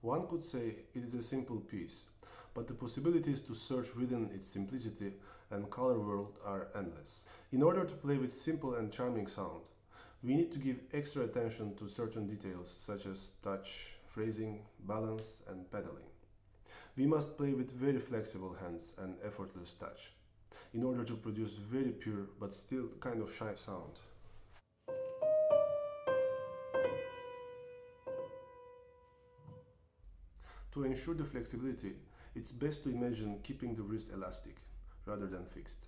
One could say it is a simple piece, but the possibilities to search within its simplicity and color world are endless. In order to play with simple and charming sound, we need to give extra attention to certain details such as touch, phrasing, balance, and pedaling. We must play with very flexible hands and effortless touch in order to produce very pure but still kind of shy sound. To ensure the flexibility, it's best to imagine keeping the wrist elastic rather than fixed.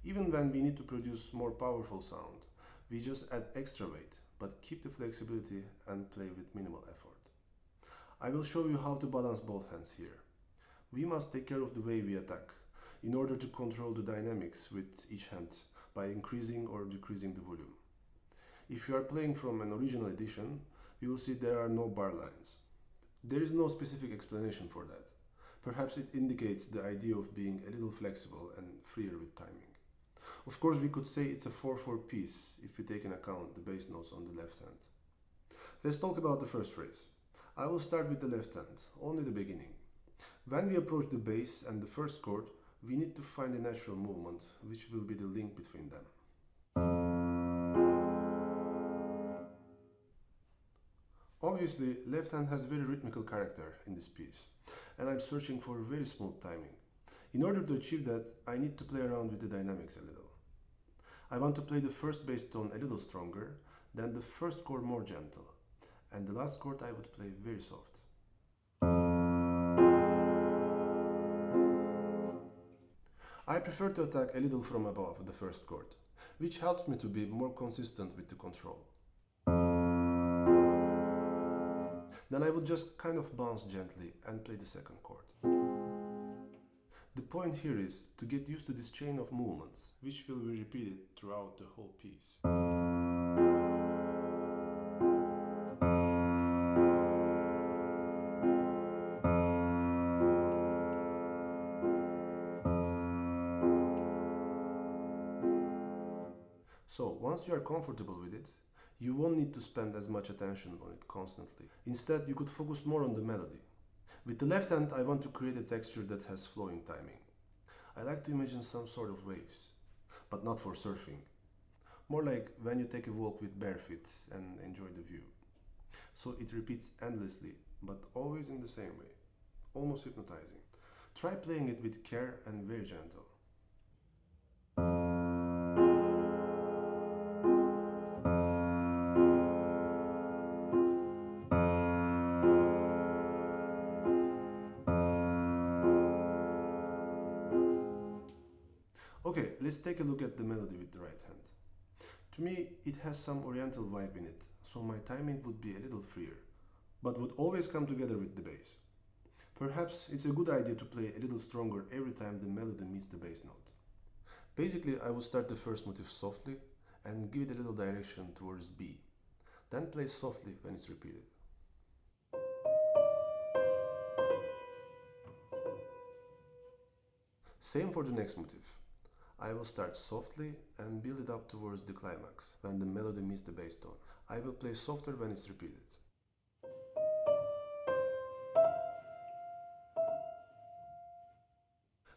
Even when we need to produce more powerful sound, we just add extra weight, but keep the flexibility and play with minimal effort. I will show you how to balance both hands here. We must take care of the way we attack in order to control the dynamics with each hand by increasing or decreasing the volume. If you are playing from an original edition, you will see there are no bar lines. There is no specific explanation for that. Perhaps it indicates the idea of being a little flexible and freer with timing. Of course, we could say it's a 4/4 piece if we take into account the bass notes on the left hand. Let's talk about the first phrase. I will start with the left hand, only the beginning. When we approach the bass and the first chord, we need to find a natural movement, which will be the link between them. Obviously, left hand has very rhythmical character in this piece, and I'm searching for very smooth timing. In order to achieve that, I need to play around with the dynamics a little. I want to play the first bass tone a little stronger, then the first chord more gentle, and the last chord I would play very soft. I prefer to attack a little from above the first chord, which helps me to be more consistent with the control. Then I would just kind of bounce gently and play the second chord. The point here is to get used to this chain of movements, which will be repeated throughout the whole piece. So, once you are comfortable with it, you won't need to spend as much attention on it constantly. Instead, you could focus more on the melody. With the left hand, I want to create a texture that has flowing timing. I like to imagine some sort of waves, but not for surfing. More like when you take a walk with bare feet and enjoy the view. So it repeats endlessly, but always in the same way, almost hypnotizing. Try playing it with care and very gentle. Okay, let's take a look at the melody with the right hand. To me, it has some oriental vibe in it, so my timing would be a little freer, but would always come together with the bass. Perhaps it's a good idea to play a little stronger every time the melody meets the bass note. Basically, I will start the first motif softly and give it a little direction towards B, then play softly when it's repeated. Same for the next motif. I will start softly and build it up towards the climax when the melody meets the bass tone. I will play softer when it's repeated.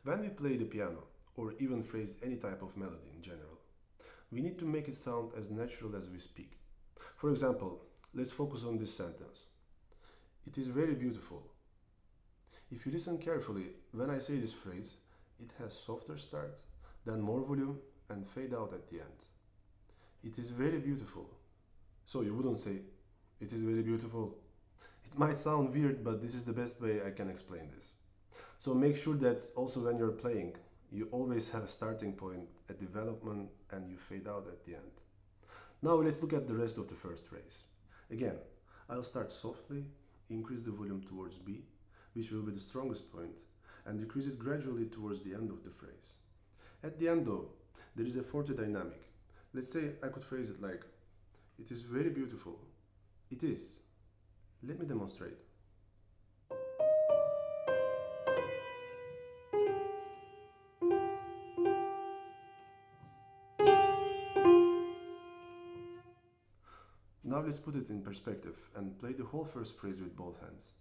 When we play the piano, or even phrase any type of melody in general, we need to make it sound as natural as we speak. For example, let's focus on this sentence. It is very beautiful. If you listen carefully, when I say this phrase, it has softer start, then more volume and fade out at the end. It is very beautiful. So you wouldn't say, it is very beautiful. It might sound weird, but this is the best way I can explain this. So make sure that also when you're playing, you always have a starting point, a development, and you fade out at the end. Now let's look at the rest of the first phrase. Again, I'll start softly, increase the volume towards B, which will be the strongest point, and decrease it gradually towards the end of the phrase. At the end though, there is a forte dynamic. Let's say I could phrase it like, it is very beautiful. It is. Let me demonstrate. Now let's put it in perspective and play the whole first phrase with both hands.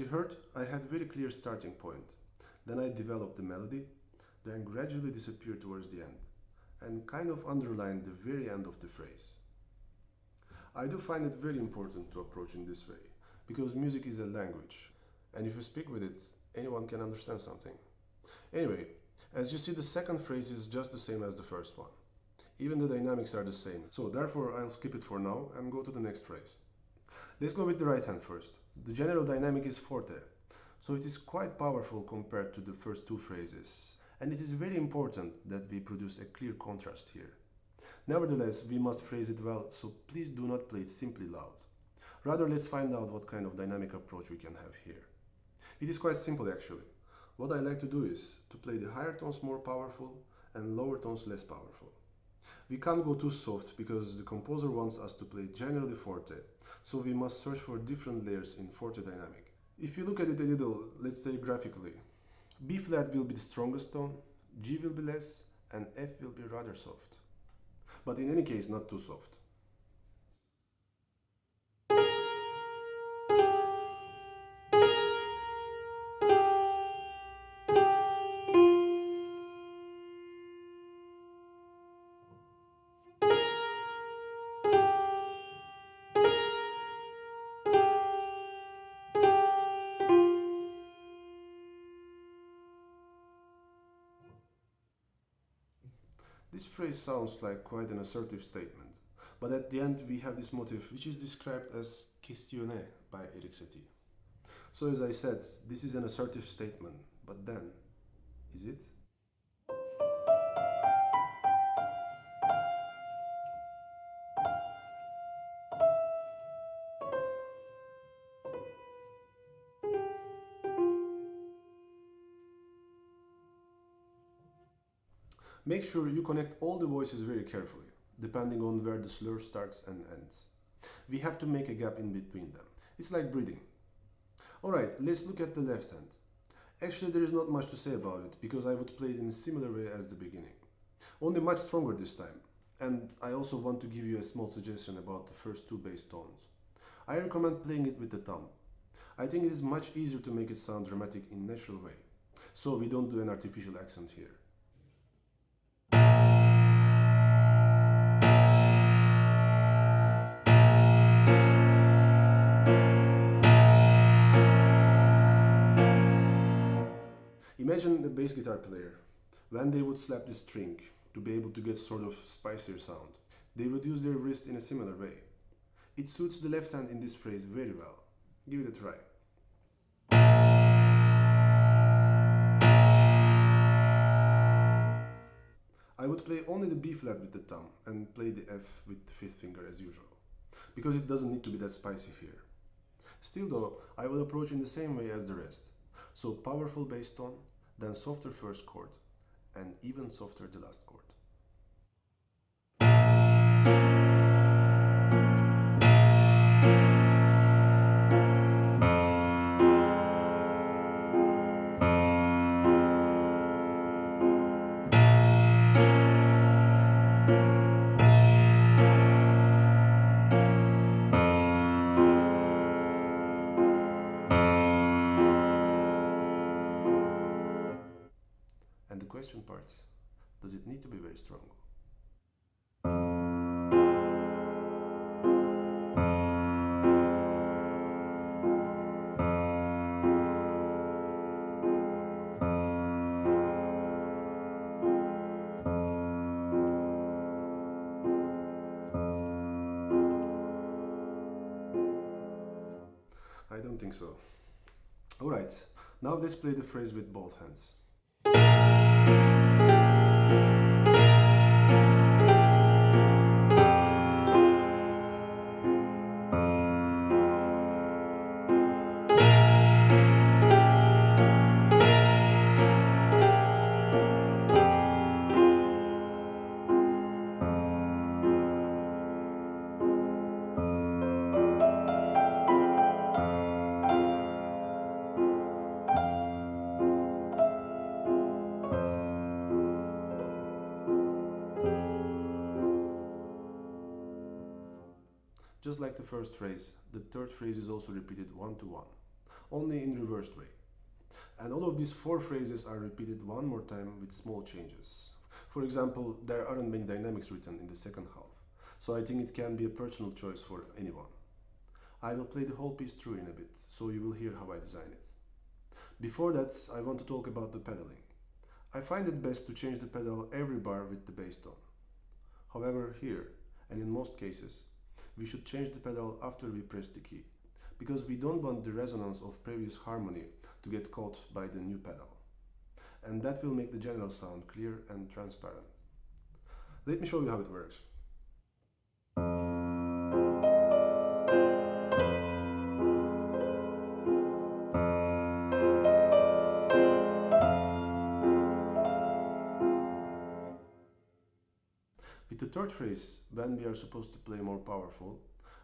you heard, I had a very clear starting point. Then I developed the melody, then gradually disappeared towards the end, and kind of underlined the very end of the phrase. I do find it very important to approach in this way, because music is a language, and if you speak with it, anyone can understand something. Anyway, as you see, the second phrase is just the same as the first one. Even the dynamics are the same, so therefore I'll skip it for now and go to the next phrase. Let's go with the right hand first. The general dynamic is forte, so it is quite powerful compared to the first two phrases, and it is very important that we produce a clear contrast here. Nevertheless, we must phrase it well, so please do not play it simply loud. Rather, let's find out what kind of dynamic approach we can have here. It is quite simple actually. What I like to do is to play the higher tones more powerful and lower tones less powerful. We can't go too soft because the composer wants us to play generally forte, so we must search for different layers in forte dynamic. If you look at it a little, let's say graphically, B flat will be the strongest tone, G will be less, and F will be rather soft. But in any case, not too soft. This phrase sounds like quite an assertive statement, but at the end we have this motif which is described as questionné by Erik Satie. So as I said, this is an assertive statement, but then, is it? Make sure you connect all the voices very carefully, depending on where the slur starts and ends. We have to make a gap in between them. It's like breathing. Alright, let's look at the left hand. Actually, there is not much to say about it, because I would play it in a similar way as the beginning. Only much stronger this time. And I also want to give you a small suggestion about the first two bass tones. I recommend playing it with the thumb. I think it is much easier to make it sound dramatic in natural way, so we don't do an artificial accent here. Imagine a bass guitar player. When they would slap the string to be able to get sort of spicier sound, they would use their wrist in a similar way. It suits the left hand in this phrase very well. Give it a try. I would play only the B flat with the thumb and play the F with the fifth finger as usual, because it doesn't need to be that spicy here. Still though, I will approach in the same way as the rest. So powerful bass tone, then softer first chord, and even softer the last chord. And the question part, does it need to be very strong? I don't think so. Alright, now let's play the phrase with both hands. Just like the first phrase, the third phrase is also repeated one to one. only in reversed way. And all of these 4 phrases are repeated one more time with small changes. For example, there aren't many dynamics written in the second half, so I think it can be a personal choice for anyone. I will play the whole piece through in a bit, so you will hear how I design it. Before that, I want to talk about the pedaling. I find it best to change the pedal every bar with the bass tone. However, here, and in most cases, we should change the pedal after we press the key, because we don't want the resonance of previous harmony to get caught by the new pedal. And that will make the general sound clear and transparent. Let me show you how it works. With the third phrase, when we are supposed to play more powerful,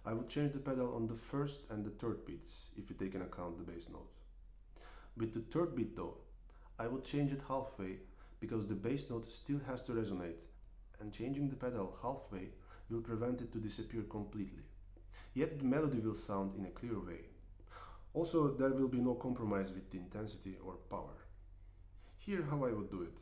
I would change the pedal on the first and the third beats if we take into account the bass note. With the third beat though, I would change it halfway because the bass note still has to resonate, and changing the pedal halfway will prevent it to disappear completely. Yet the melody will sound in a clear way. Also, there will be no compromise with the intensity or power. Here how I would do it.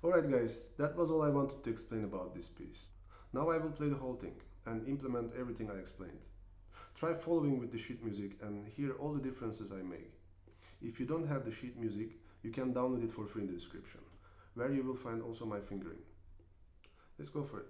Alright guys, that was all I wanted to explain about this piece. Now I will play the whole thing and implement everything I explained. Try following with the sheet music and hear all the differences I make. If you don't have the sheet music, you can download it for free in the description, where you will find also my fingering. Let's go for it.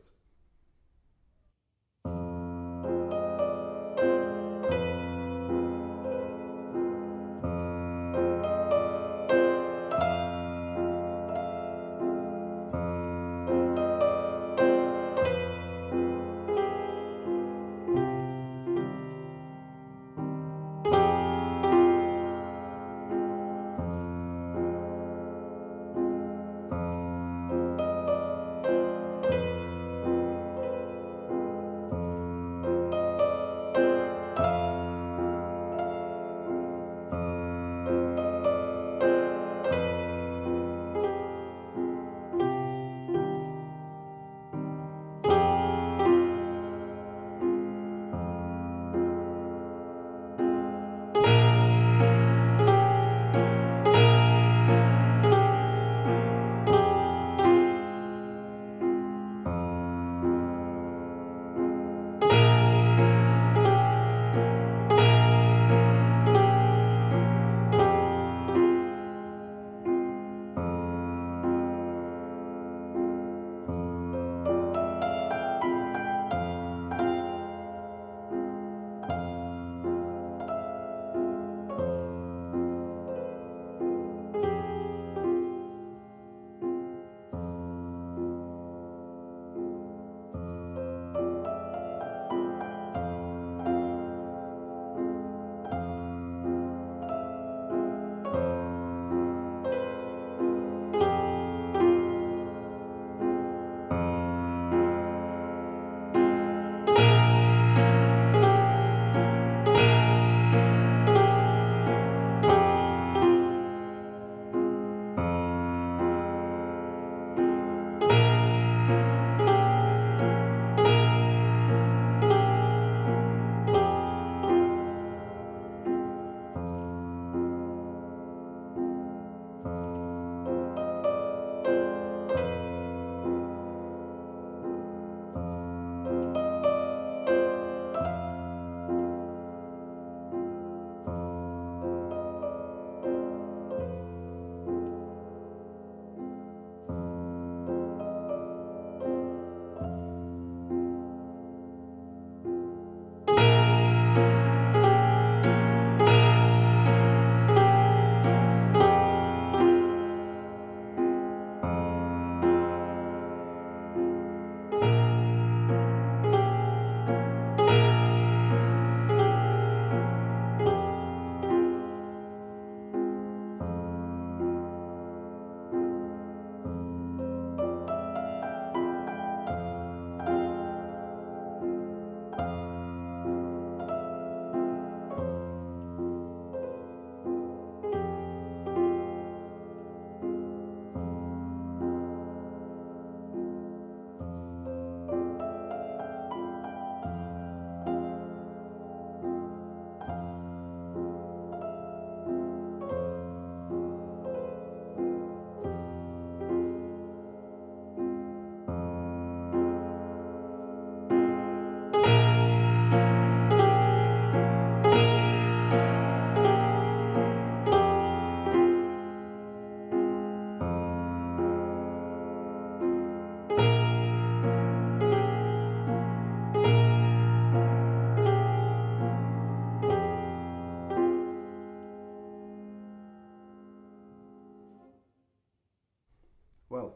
Well,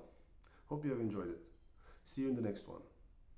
hope you have enjoyed it. See you in the next one.